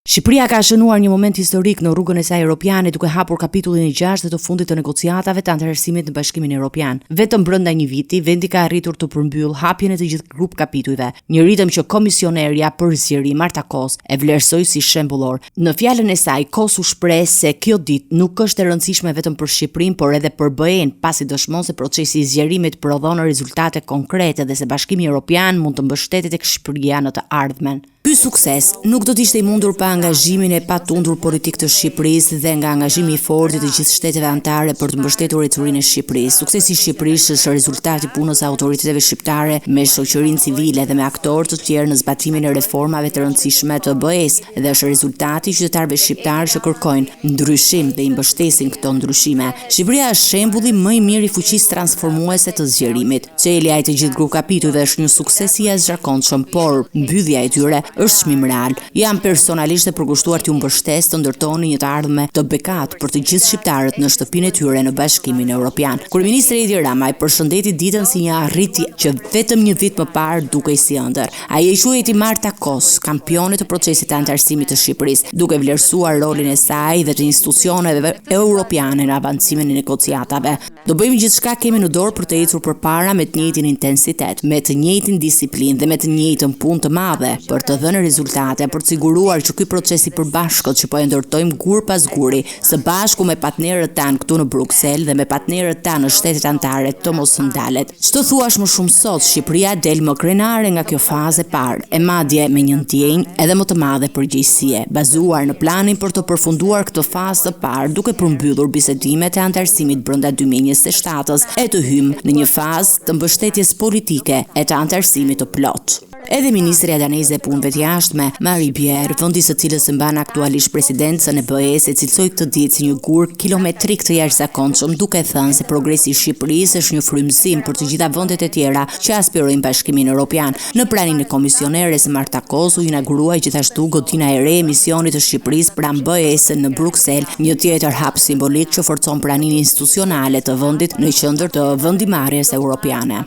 Shqipëria ka shënuar një moment historik në rrugën e saj europiane duke hapur kapitullin e 6 dhe të fundit të negociatave të antarësimit në Bashkimin Evropian. Vetëm brenda një viti, vendi ka arritur të përmbyll hapjen e të gjithë grup kapitujve, një ritëm që komisionerja për zgjerim Marta Kos e vlerësoi si shembullor. Në fjalën e saj, Kos u shpreh se kjo ditë nuk është e rëndësishme vetëm për Shqipërinë, por edhe për BE-n, pasi dëshmon se procesi i zgjerimit prodhon rezultate konkrete dhe se Bashkimi Evropian mund të mbështetet tek Shqipëria në të ardhmen. Ky sukses nuk do të ishte i mundur pa angazhimin e patundur politik të Shqipërisë dhe nga angazhimi i fortë të gjithë shteteve anëtare për të mbështetur ecurinë e Shqipërisë. Suksesi i Shqipërisë është rezultati i punës së autoriteteve shqiptare me shoqërinë civile dhe me aktorë të tjerë në zbatimin e reformave të rëndësishme të BE-s dhe është rezultati i qytetarëve shqiptarë që kërkojnë ndryshim dhe i mbështesin këto ndryshime. Shqipëria është shembulli më i mirë i fuqisë transformuese të zgjerimit. Çelja e të gjithë grup kapitujve është një sukses i jashtëzakonshëm, por mbyllja e tyre është çmimral. Jam personalisht e përkushtuar t'ju mbështes të ndërtoni një të ardhme të bekat për të gjithë shqiptarët në shtëpinë e tyre në Bashkimin Evropian. Kryeministri Edi Rama i përshëndeti ditën si një arritje që vetëm një vit më parë dukej si ëndër. Ai e quajti Marta Kos, kampione të procesit të antarësimit të Shqipërisë, duke vlerësuar rolin e saj dhe të institucioneve europiane në avancimin e negociatave. Do bëjmë gjithçka kemi në dorë për të ecur përpara me të njëjtin intensitet, me të njëjtin disiplinë dhe me të njëjtën punë të madhe për të dhënë rezultate, për të siguruar që ky proces i përbashkët që po e ndërtojmë gur pas guri, së bashku me partnerët tanë këtu në Bruksel dhe me partnerët tanë në shtetet anëtare të mos ndalet. Ç'të thuash më shumë sot, Shqipëria del më krenare nga kjo fazë e parë, e madje me një ndjenjë edhe më të madhe përgjegjësie, bazuar në planin për të përfunduar këtë fazë të parë, duke përmbyllur bisedimet e antarësimit brenda 2027-s e të hymë në një fazë të mbështetjes politike e të antarësimit të plotë. Edhe ministrja daneze e punëve të jashtme, Marie Bjerre, vendi së cilës së mban aktualisht presidencën e BE-s, e cilësoi këtë ditë si një gur kilometrik të jashtëzakonshëm, duke thënë se progresi i Shqipërisë është një frymëzim për të gjitha vendet e tjera që aspirojnë Bashkimin Evropian. Në pranin e komisioneres Marta Kos u inaugurua gjithashtu godina e re e misionit të Shqipërisë pranë BE-s në Bruksel, një tjetër hap simbolik që forcon praninë institucionale të vendit në qendër të vendimarrjes europiane.